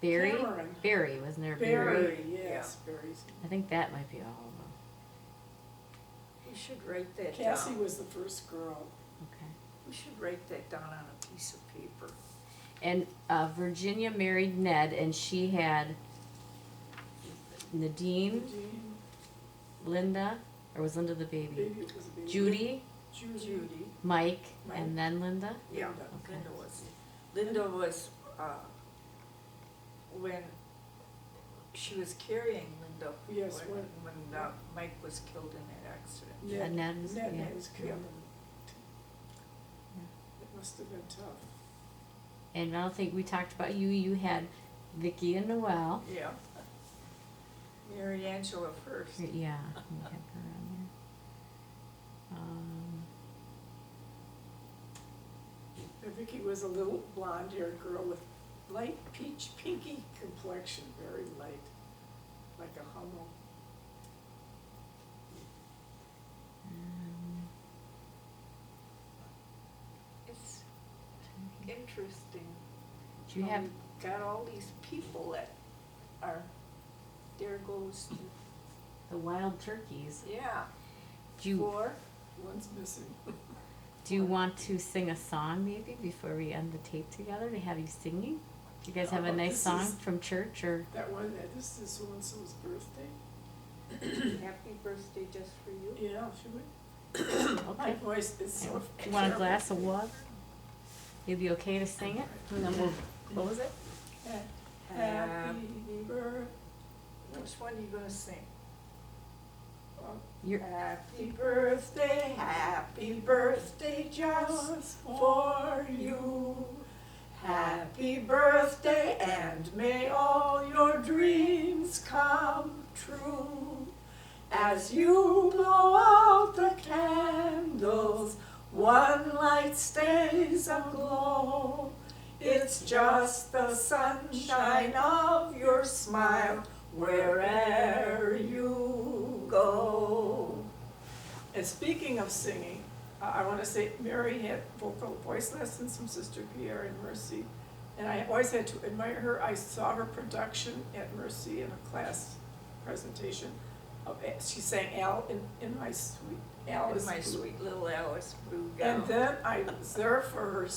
Barry? Cameron. Barry, wasn't there? Barry, yes, Barry's. I think that might be all of them. We should write that down. Cassie was the first girl. Okay. We should write that down on a piece of paper. And Virginia married Ned, and she had Nadine, Jean, Linda, or was Linda the baby? baby was a baby. Judy, Judy. Mike, Mike. and then Linda? Yeah, Linda. Okay. Linda was, when she was carrying Linda. Yes, when Mike was killed in that accident. Ned, Ned was- Ned yeah. was killed. Yeah. It must have been tough. And I don't think we talked about you. You had Vicky and Noel. Yeah. Mary Angela first. Yeah, we had her on there. And Vicky was a little blonde-haired girl with light peach pinky complexion, very light, like a Hummel. It's interesting. Do you have, We've got all these people that are, there goes, the wild turkeys? yeah, Do you, four. One's missing. do you want to sing a song maybe before we end the tape together to have you singing? Do you guys have a Oh, nice this song is- from church or? That one, this is so-and-so's birthday. Happy birthday just for you. Yeah, should we? My Okay. voice is so Do you want a terrible. glass of water? You'd be okay to sing it? And then we'll close it? Happy birthday. Which one are you gonna sing? You're, Happy birthday just for you. Happy birthday and may all your dreams come true. As you blow out the candles, one light stays aglow. It's just the sunshine of your smile wherever you go. And speaking of singing, I want to say Mary had vocal voice lessons from Sister Pierre and Mercy. And I always had to admire her. I saw her production at Mercy in a class presentation. She sang Al in my sweet Alice. My Blue. sweet little Alice Blue gown. And then I was there for her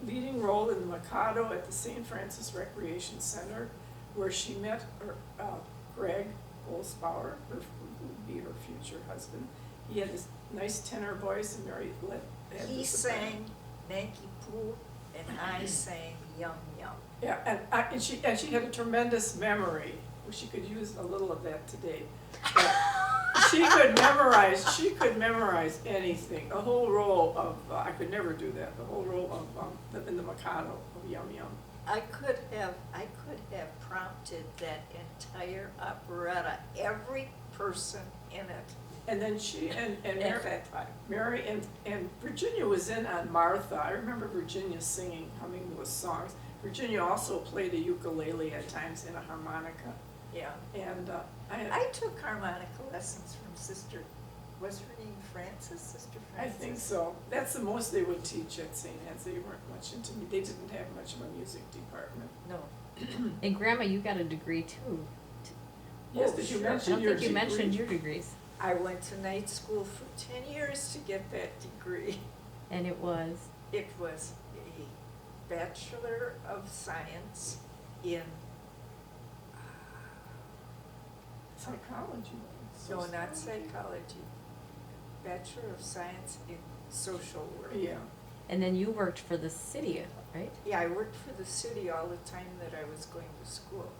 leading role in the Mikado at the St. Francis Recreation Center, where she met Greg Olsbauer, who would be her future husband. He had this nice tenor voice, and Mary had He the soprano. sang Nanky Poo, and I sang Yum Yum. Yeah, and she had a tremendous memory. She could use a little of that today. But she could memorize anything. The whole role of I could never do that. The whole role of in the Mikado of Yum Yum. I could have prompted that entire operetta, every person in it. And then she and At Mary, that time. Mary and Virginia was in on Martha. I remember Virginia singing, humming those songs. Virginia also played a ukulele at times and a harmonica. Yeah. And I took harmonica lessons from Sister, was her name Frances, Sister I Frances? think so. That's the most they would teach at St. Anne's. They weren't much into me. They didn't have much of a music department. No. and Grandma, you got a degree too. Yes, Oh, did you sure. I mention don't your think you degree? mentioned your degrees. I went to night school for 10 years to get that degree. And it was, It was a Bachelor of Science in, Psychology. no, not psychology, Bachelor of Science in Social Work. Yeah. and then you worked for the city, right? Yeah, I worked for the city all the time that I was going to school.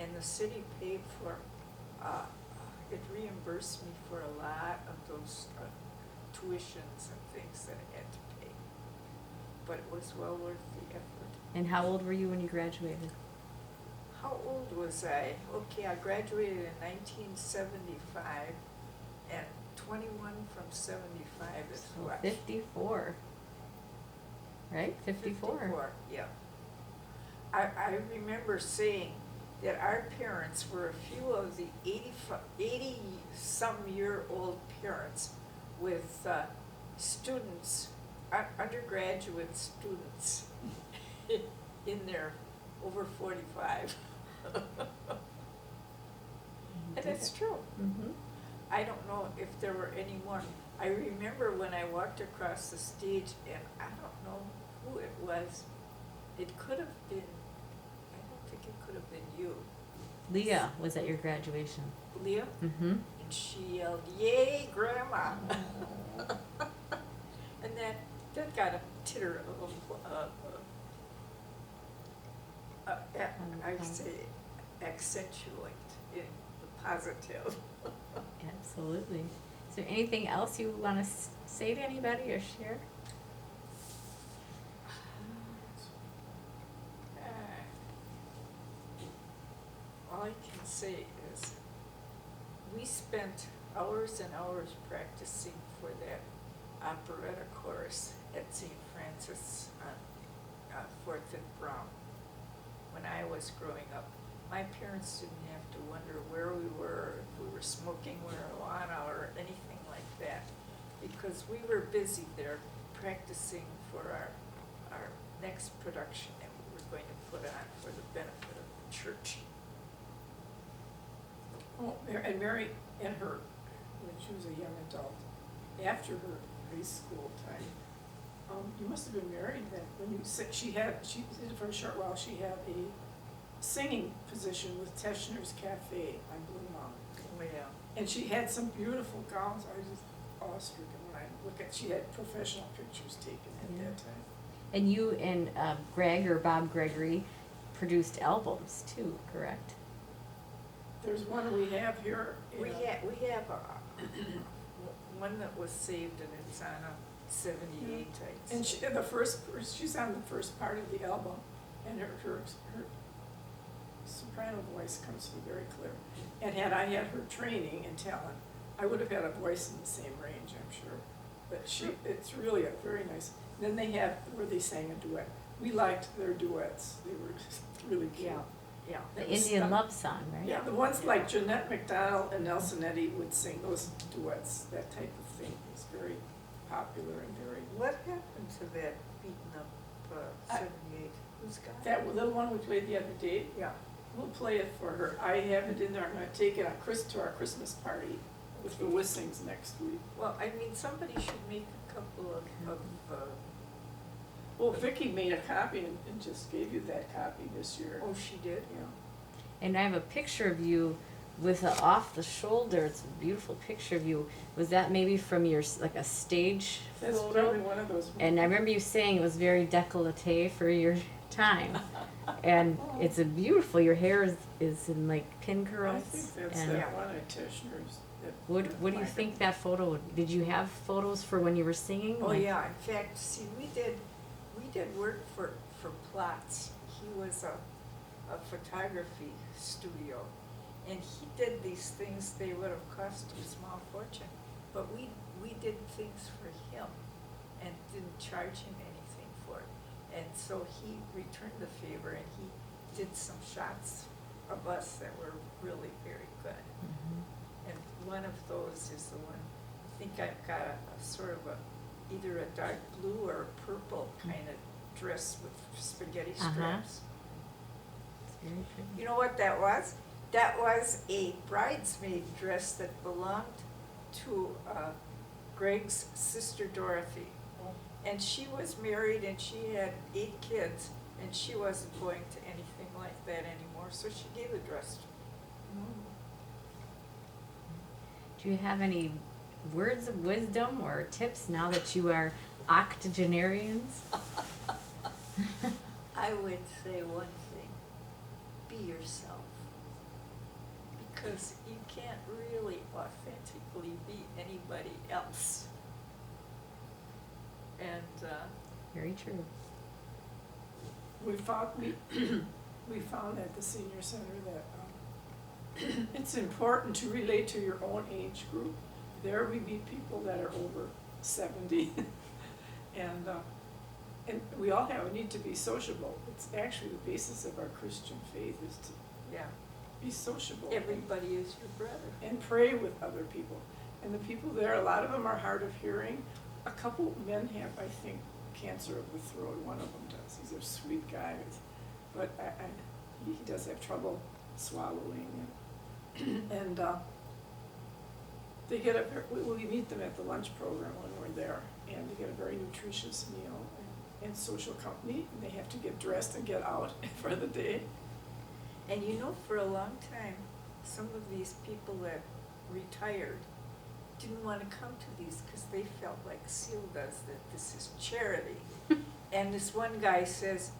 And the city paid for, it reimbursed me for a lot of those tuitions and things that I had to pay. But it was well worth the effort. And how old were you when you graduated? How old was I? Okay, I graduated in 1975, and 21 from 75 is So what? 54. Right? 54. Yeah. I remember saying that our parents were a few of the 80-some-year-old parents with students, undergraduate students in their over 45. And it's true. Mm-hmm. I don't know if there were any more. I remember when I walked across the stage, and I don't know who it was. It could have been, I don't think it could have been you, Leah was at your graduation. Leah, Mm-hmm. and she yelled, "Yay, Grandma!" And that got a titter of, I say accentuate in the positive. Absolutely. Is there anything else you want to say to anybody or share? All I can say is, we spent hours and hours practicing for that operetta chorus at St. Francis on 4th and Brown. When I was growing up, my parents didn't have to wonder where we were, if we were smoking marijuana or anything like that, because we were busy there practicing for our next production that we were going to put on for the benefit of the church. Oh, and Mary, and her, when she was a young adult, after her high school time, you must have been married then, when you said she did it for a short while, she had a singing position with Teschner's Cafe on Blue Mountain. Oh, yeah. And she had some beautiful gowns. I was just awestruck when I look at, she had professional pictures taken at Yeah. that time. And you and Greg or Bob Gregory produced albums too, correct? There's one we have here. We have one that was saved, and it's on a 78 type. And she's on the first part of the album, and her soprano voice comes through very clear. And had I had her training and talent, I would have had a voice in the same range, I'm sure. But it's really a very nice. Then they had where they sang a duet. We liked their duets. They were really cute. Yeah. The It was, Indian love song, right? Yeah, the ones like Jeanette MacDonald and Nelson Eddy would sing those duets, that type of thing. It's very popular and very. What happened to that beaten up 78? Who's got it? That little one we played the other day, Yeah. we'll play it for her. I have it in there. I'm gonna take it to our Christmas party with the Wissings next week. Well, I mean, somebody should make a couple of Well, Vicki made a copy and just gave you that copy this year. oh, she did? Yeah. And I have a picture of you with a off the shoulder. It's a beautiful picture of you. Was that maybe from your like a stage That's photo? probably one of those. And I remember you saying it was very décolleté for your time. And it's a beautiful. Your hair is in like pin curls. I think that's and that one at Teschner's. what do you think that photo? Did you have photos for when you were singing? Oh, Like- yeah, in fact, see, we did work for Platts. He was a photography studio, and he did these things. They would have cost a small fortune, but we did things for him and didn't charge him anything for it. And so he returned the favor, and he did some shots of us that were really very good. Mhm. And one of those is the one, I think I've got a sort of either a dark blue or a purple kind of dress with spaghetti Uh-huh. straps. It's very pretty. You know what that was? That was a bridesmaid dress that belonged to Greg's sister Dorothy. And she was married and she had 8 kids, and she wasn't going to anything like that anymore, so she gave the dress to me. Do you have any words of wisdom or tips now that you are octogenarians? I would say one thing, be yourself. Because you can't really authentically be anybody else. And, Very true. We found at the senior center that it's important to relate to your own age group. There we meet people that are over 70. And we all need to be sociable. It's actually the basis of our Christian faith is to yeah, be sociable. everybody is your brother. And pray with other people. And the people there, a lot of them are hard of hearing. A couple men have, I think, cancer of the throat. One of them does. He's a sweet guy. but he does have trouble swallowing, and they get we meet them at the lunch program when we're there, and they get a very nutritious meal and social company, and they have to get dressed and get out for the day. And you know, for a long time, some of these people that retired didn't want to come to these because they felt like Seal does, that this is charity. And this one guy says,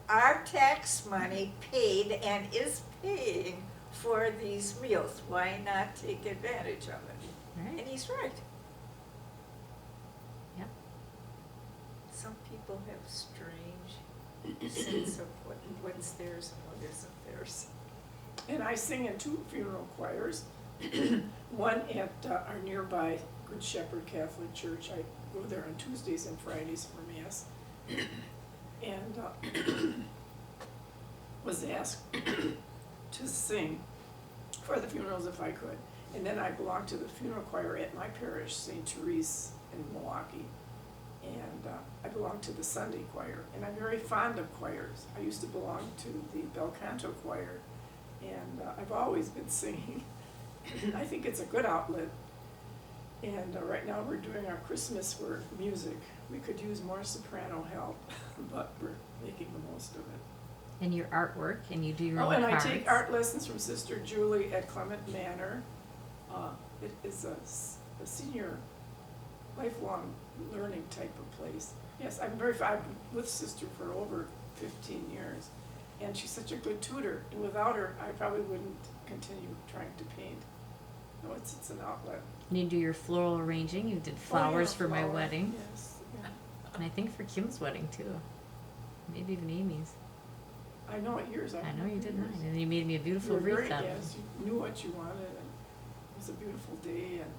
our tax money paid and is paying for these meals. Why not take advantage of it? Right. And he's right. Yep. Some people have strange sense of what's theirs and what isn't theirs. And I sing in 2 funeral choirs. One at our nearby Good Shepherd Catholic Church. I go there on Tuesdays and Fridays for Mass. And was asked to sing for the funerals if I could. And then I belong to the funeral choir at my parish, St. Therese in Milwaukee. And I belong to the Sunday choir. And I'm very fond of choirs. I used to belong to the bel canto choir. And I've always been singing. I think it's a good outlet. And right now we're doing our Christmas work music. We could use more soprano help, but we're making the most of it. And your artwork, and you do your Oh, own and cards. I take art lessons from Sister Julie at Clement Manor. It is a senior, lifelong learning type of place. Yes, I've been with Sister for over 15 years, and she's such a good tutor. And without her, I probably wouldn't continue trying to paint. No, it's an outlet. And you do your floral arranging. You did Oh, yeah, flowers for my flower, wedding, Yes. Yeah. and I think for Kim's wedding too. Maybe even Amy's. I know what yours are. I know you did mine, and you made me a You beautiful were very, wreath out of it. yes, you knew what you wanted, and it was a beautiful day, and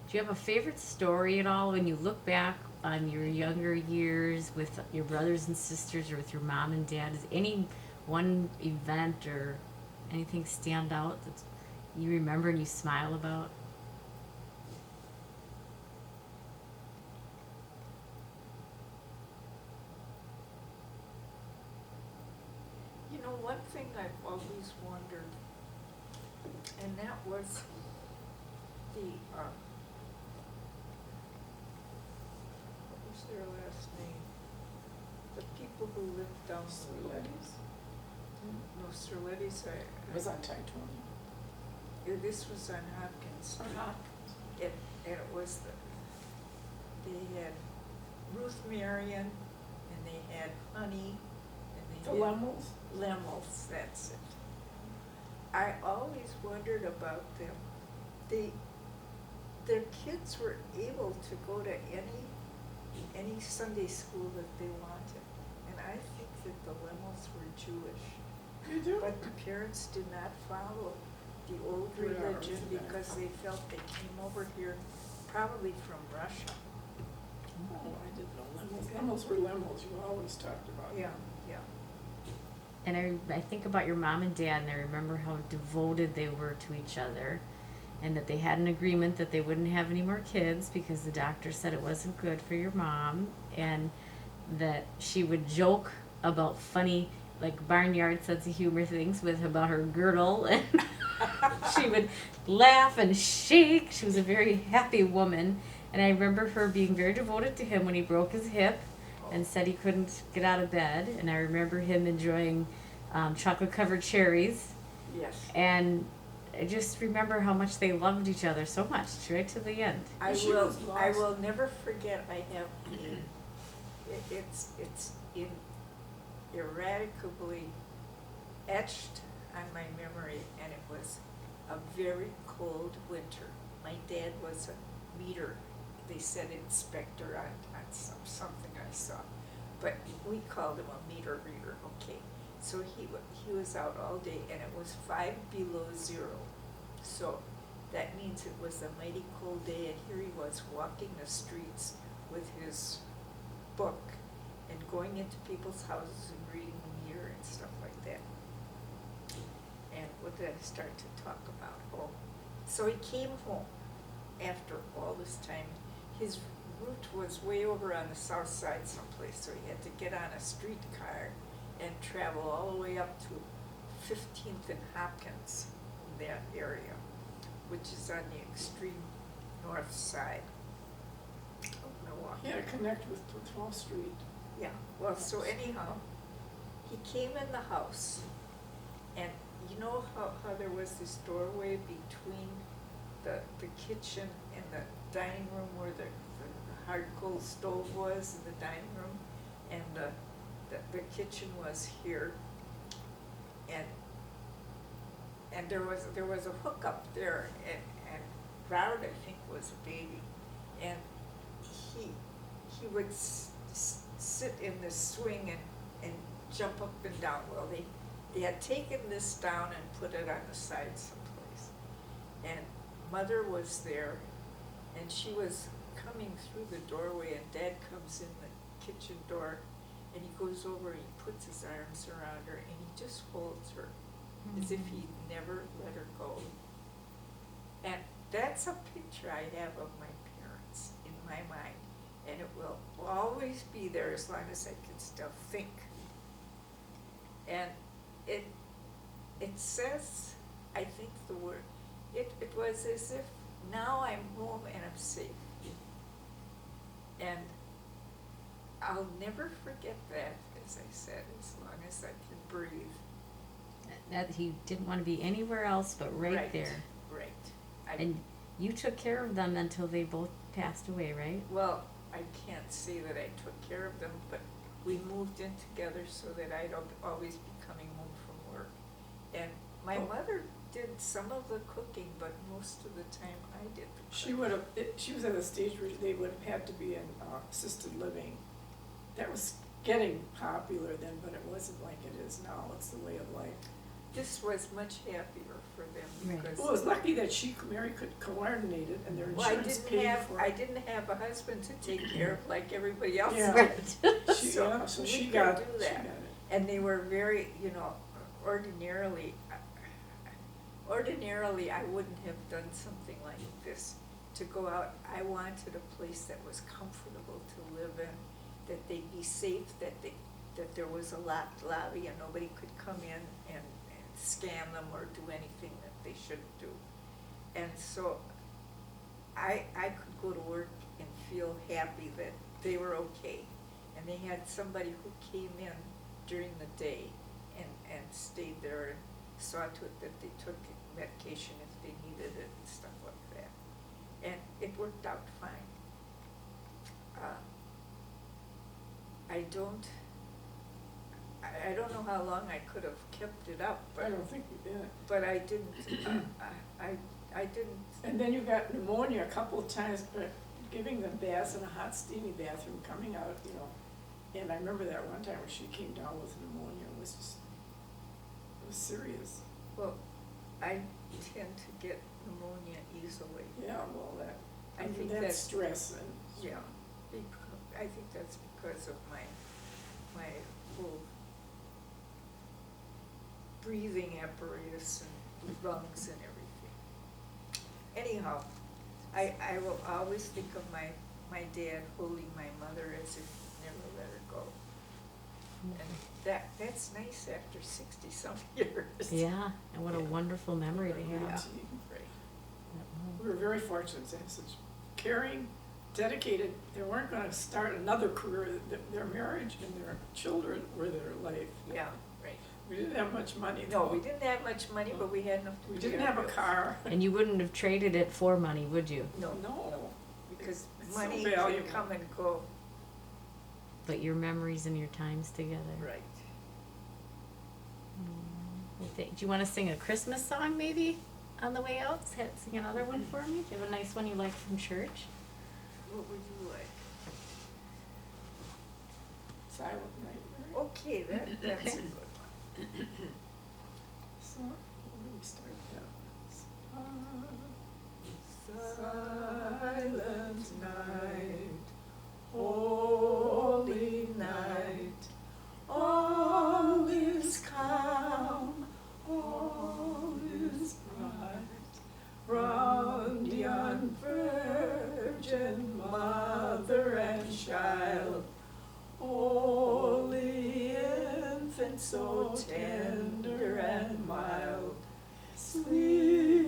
Do you have a favorite story at all when you look back on your younger years with your brothers and sisters or with your mom and dad? Does any one event or anything stand out that you remember and you smile about? You know, one thing I've always wondered, and that was the, what was their last name? The people who lived down the road. Sirletti's. No, Sirletti's, It was on Titanium. this was on Hopkins Street. And it was they had Ruth Marion, and they had Honey, and they The had Lemmels. Lemmels, that's it. I always wondered about them. Their kids were able to go to any Sunday school that they wanted. And I think that the Lemmels were Jewish. You do? But the parents did not follow the old Yeah, religion yeah. because they felt they came over here probably from Russia. Oh, I didn't know Lemmels. Lemmels were Lemmels, you always talked about. Yeah, yeah. And I think about your mom and dad, and I remember how devoted they were to each other, and that they had an agreement that they wouldn't have any more kids because the doctor said it wasn't good for your mom, and that she would joke about funny, like barnyard sense of humor things about her girdle, and she would laugh and shake. She was a very happy woman, and I remember her being very devoted to him when he broke his hip and said he couldn't get out of bed. And I remember him enjoying chocolate-covered cherries. Yes. And I just remember how much they loved each other so much, right to the end. She was I lost. will never forget, I have, it's ineradicably etched on my memory, and it was a very cold winter. My dad was a meter, they said inspector on something I saw, but we called him a meter reader, okay. So he was out all day, and it was 5 below zero. So that means it was a mighty cold day, and here he was walking the streets with his book and going into people's houses and reading the meter and stuff like that. And what did I start to talk about? Oh, so he came home after all this time. His route was way over on the south side someplace, so he had to get on a streetcar and travel all the way up to 15th and Hopkins, in that area, which is on the extreme north side of Milwaukee. He had to connect with 12th Street. Yeah, well, so anyhow, he came in the house, and you know how there was this doorway between the kitchen and the dining room where the hard coal stove was in the dining room, and the kitchen was here, and there was a hook up there, and Robert, I think, was a baby, and he would sit in this swing and jump up and down. Well, they had taken this down and put it on the side someplace, and Mother was there, and she was coming through the doorway, and Dad comes in the kitchen door, and he goes over and he puts his arms around her, and he just holds her as if he never let her go. And that's a picture I have of my parents in my mind, and it will always be there as long as I can still think. And it says, I think the word, it was as if now I'm home and I'm safe. And I'll never forget that, as I said, as long as I can breathe. That he didn't want to be anywhere else but right there. Right. And you took care of them until they both passed away, right? Well, I can't say that I took care of them, but we moved in together so that I'd always be coming home from work. And my mother did some of the cooking, but most of the time I did the cooking. She was at a stage where they would have had to be in assisted living. That was getting popular then, but it wasn't like it is now. It's the way of life. This was much happier for them Right. because. Well, it was lucky that Mary could coordinate it and their Well, insurance paid for I it. didn't have a husband to take care of like everybody else Yeah. did. So we she could got do it. that. And they were very, ordinarily I wouldn't have done something like this. To go out, I wanted a place that was comfortable to live in, that they'd be safe, that there was a locked lobby and nobody could come in and scam them or do anything that they shouldn't do. And so I could go to work and feel happy that they were okay. And they had somebody who came in during the day and stayed there and saw to it that they took medication if they needed it and stuff like that. And it worked out fine. I don't know how long I could have kept it up, I don't think we did. but I didn't, I didn't. And then you got pneumonia a couple of times, but giving them baths in a hot steamy bathroom, coming out, and I remember that one time when she came down with pneumonia, it was serious. Well, I tend to get pneumonia easily. Yeah, well, I think that's that's, stress and. yeah, I think that's because of my whole breathing apparatus and lungs and everything. Anyhow, I will always think of my dad holding my mother as if he never let her go. And that's nice after 60-some years. Yeah, and what a Yeah. wonderful memory to Yeah. have. Right. We were very fortunate to have such caring, dedicated, they weren't gonna start another career, their marriage and their children were their life. Yeah, right. We didn't have much money. No, we didn't have much money, but we had enough to We pay didn't our have a bills. car. And you wouldn't have traded it for money, would you? No, No. because It's so money can valuable. come and go. But your memories and your times together. Right. Do you want to sing a Christmas song maybe on the way out? Sing another one for me? Do you have a nice one you like from church? What would you like? Silent Night, Mary. Okay, that's a good one. So, where do we start Silent night, holy night, all is calm, all is bright, round yon virgin mother and child, holy infant tender and mild, sweet